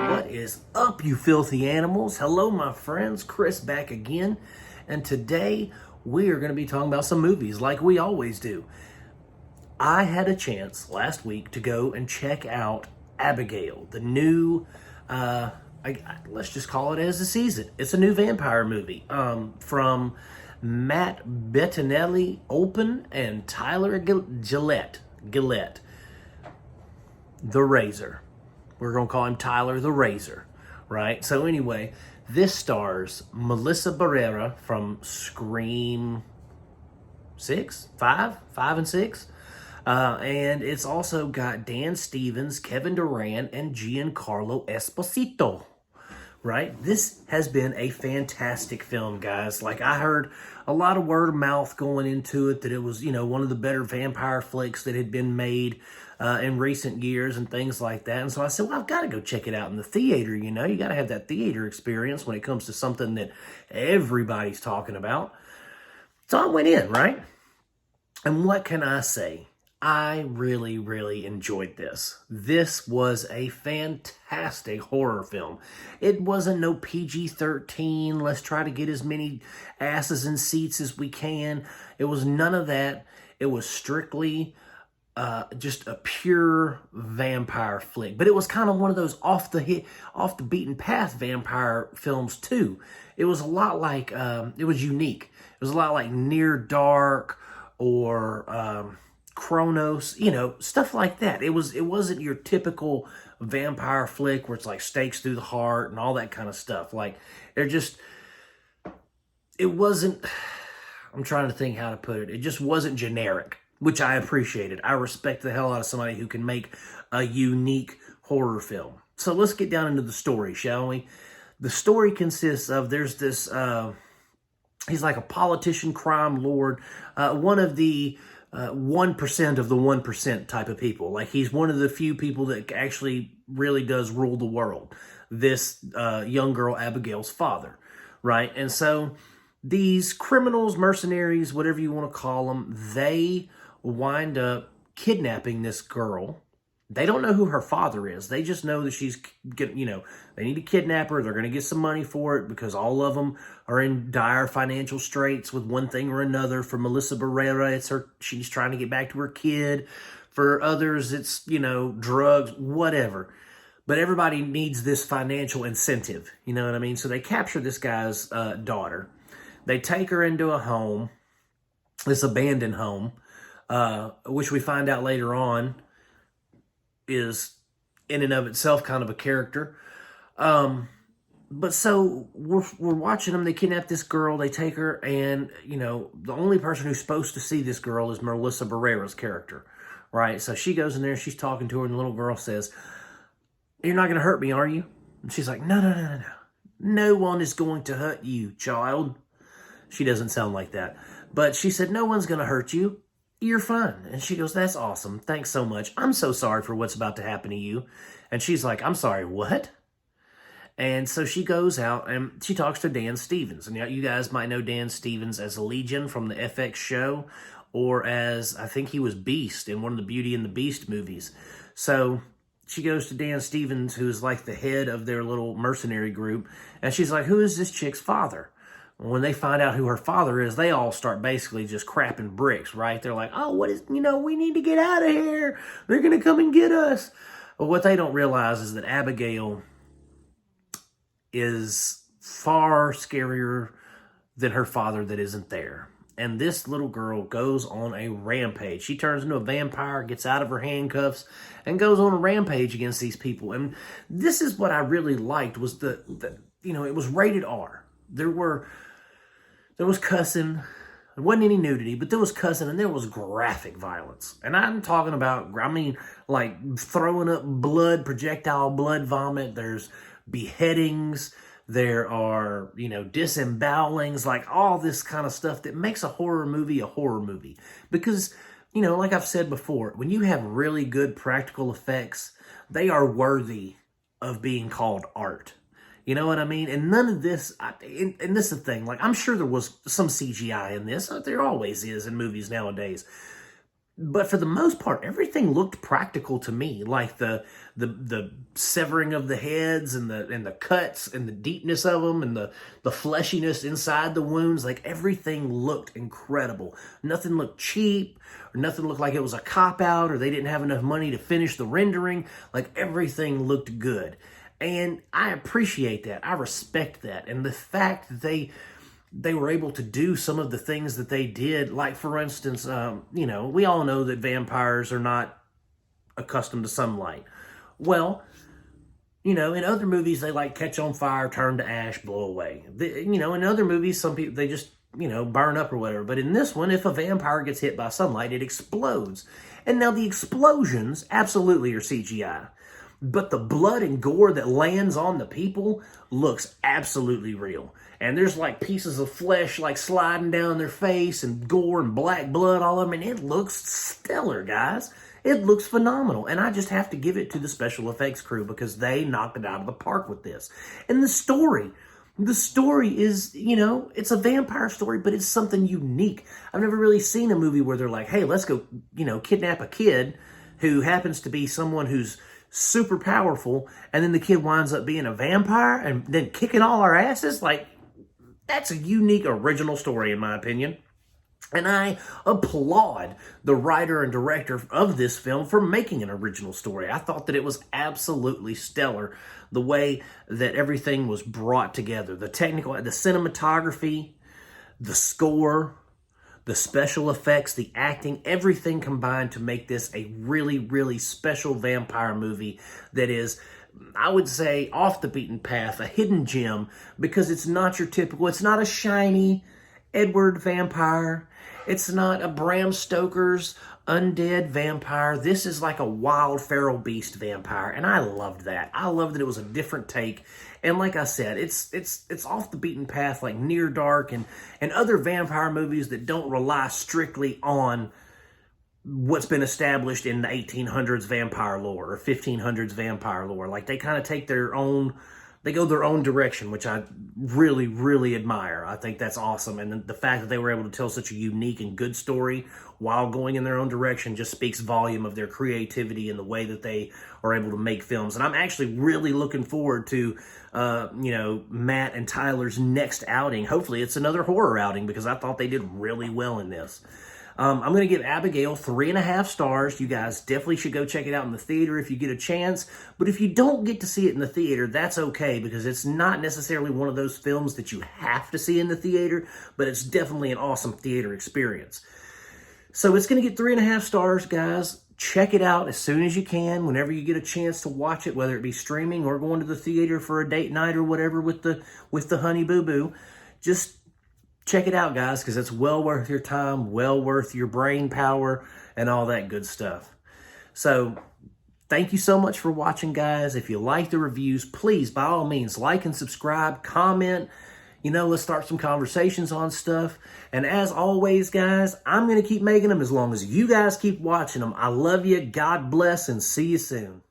What is up, you filthy animals? Hello, my friends. Chris back again. And today we are going to be talking about some movies like we always do. I had a chance last week to go and check out Abigail, the new, let's just call it as a season. It's a new vampire movie from Matt Bettinelli Open and Tyler Gillette. The Razor. We're going to call him Tyler the Razor, right? So anyway, this stars Melissa Barrera from Scream 5 and 6. And it's also got Dan Stevens, Kevin Durant, and Giancarlo Esposito, right? This has been a fantastic film, guys. Like, I heard a lot of word of mouth going into it that it was, one of the better vampire flicks that had been made in recent years and things like that. And so I said, well, I've got to go check it out in the theater. You got to have that theater experience when it comes to something that everybody's talking about. So I went in, right? And what can I say? I really, really enjoyed this. This was a fantastic horror film. It wasn't no PG-13, let's try to get as many asses in seats as we can. It was none of that. It was strictly just a pure vampire flick. But it was kind of one of those off the beaten path vampire films too. It was a lot like, it was unique. It was a lot like Near Dark or Chronos, stuff like that. It wasn't your typical vampire flick where it's like stakes through the heart and all that kind of stuff. Like, it wasn't, I'm trying to think how to put it. It just wasn't generic, which I appreciated. I respect the hell out of somebody who can make a unique horror film. So let's get down into the story, shall we? The story consists of, there's this, he's like a politician, crime lord, one of the 1% of the 1% type of people. Like, he's one of the few people that actually really does rule the world. This young girl, Abigail's father, right? And so these criminals, mercenaries, whatever you want to call them, they wind up kidnapping this girl. They don't know who her father is. They just know that she's, they need to kidnap her. They're going to get some money for it because all of them are in dire financial straits with one thing or another. For Melissa Barrera, she's trying to get back to her kid. For others, it's, drugs, whatever. But everybody needs this financial incentive. You know what I mean? So they capture this guy's daughter. They take her into a home, this abandoned home, which we find out later on is in and of itself kind of a character. But so we're watching them. They kidnap this girl. They take her, and, the only person who's supposed to see this girl is Melissa Barrera's character, right? So she goes in there, she's talking to her, and the little girl says, "You're not going to hurt me, are you?" And she's like, No. No one is going to hurt you, child. She doesn't sound like that. But she said, "No one's going to hurt you. You're fine." And she goes, "That's awesome. Thanks so much. I'm so sorry for what's about to happen to you." And she's like, "I'm sorry, what?" And so she goes out and she talks to Dan Stevens. And you guys might know Dan Stevens as Legion from the FX show, or as, I think he was Beast in one of the Beauty and the Beast movies. So she goes to Dan Stevens, who's like the head of their little mercenary group. And she's like, "Who is this chick's father?" When they find out who her father is, they all start basically just crapping bricks, right? They're like, "Oh, we need to get out of here. They're going to come and get us." But what they don't realize is that Abigail is far scarier than her father that isn't there. And this little girl goes on a rampage. She turns into a vampire, gets out of her handcuffs, and goes on a rampage against these people. And this is what I really liked, was it was rated R. There was cussing. There wasn't any nudity, but there was cussing, and there was graphic violence. And I'm talking about, like throwing up blood, projectile blood vomit. There's beheadings. There are, disembowelings, like all this kind of stuff that makes a horror movie. Because, like I've said before, when you have really good practical effects, they are worthy of being called art. You know what I mean? And none of this, and this is the thing, like, I'm sure there was some CGI in this. There always is in movies nowadays. But for the most part, everything looked practical to me, like the severing of the heads and the cuts and the deepness of them and the fleshiness inside the wounds. Like everything looked incredible. Nothing looked cheap, or nothing looked like it was a cop out, or they didn't have enough money to finish the rendering. Like everything looked good, and I appreciate that. I respect that, and the fact that they were able to do some of the things that they did. Like, for instance, you know, we all know that vampires are not accustomed to sunlight. Well, you know, in other movies, they like catch on fire, turn to ash, blow away. You know, in other movies, some people, they just, you know, burn up or whatever. But in this one, if a vampire gets hit by sunlight, it explodes. And now the explosions absolutely are CGI. But the blood and gore that lands on the people looks absolutely real. And there's like pieces of flesh like sliding down their face and gore and black blood all over them. And it looks stellar, guys. It looks phenomenal. And I just have to give it to the special effects crew because they knocked it out of the park with this. And the story is, you know, it's a vampire story, but it's something unique. I've never really seen a movie where they're like, hey, let's go, you know, kidnap a kid who happens to be someone who's super powerful, and then the kid winds up being a vampire and then kicking all our asses. Like, that's a unique, original story, in my opinion. And I applaud the writer and director of this film for making an original story. I thought that it was absolutely stellar, the way that everything was brought together. The technical, the cinematography, the score, the special effects, the acting, everything combined to make this a really, really special vampire movie that is, I would say, off the beaten path, a hidden gem, because it's not your typical, it's not a shiny Edward vampire. It's not a Bram Stoker's undead vampire. This is like a wild feral beast vampire, and I loved that. I loved that it was a different take. And like I said, it's off the beaten path, like Near Dark and other vampire movies that don't rely strictly on what's been established in the 1800s vampire lore or 1500s vampire lore. Like, they kind of take their own, they go their own direction, which I really, really admire. I think that's awesome. And the fact that they were able to tell such a unique and good story while going in their own direction just speaks volume of their creativity and the way that they are able to make films. And I'm actually really looking forward to, you know, Matt and Tyler's next outing. Hopefully it's another horror outing, because I thought they did really well in this. I'm going to give Abigail 3.5 stars. You guys definitely should go check it out in the theater if you get a chance. But if you don't get to see it in the theater, that's okay, because it's not necessarily one of those films that you have to see in the theater, but it's definitely an awesome theater experience. So it's going to get 3.5 stars, guys. Check it out as soon as you can, whenever you get a chance to watch it, whether it be streaming or going to the theater for a date night or whatever with the honey boo-boo. Just check it out, guys, because it's well worth your time, well worth your brain power, and all that good stuff. So, thank you so much for watching, guys. If you like the reviews, please, by all means, like and subscribe, comment. You know, let's start some conversations on stuff. And as always, guys, I'm going to keep making them as long as you guys keep watching them. I love you. God bless, and see you soon.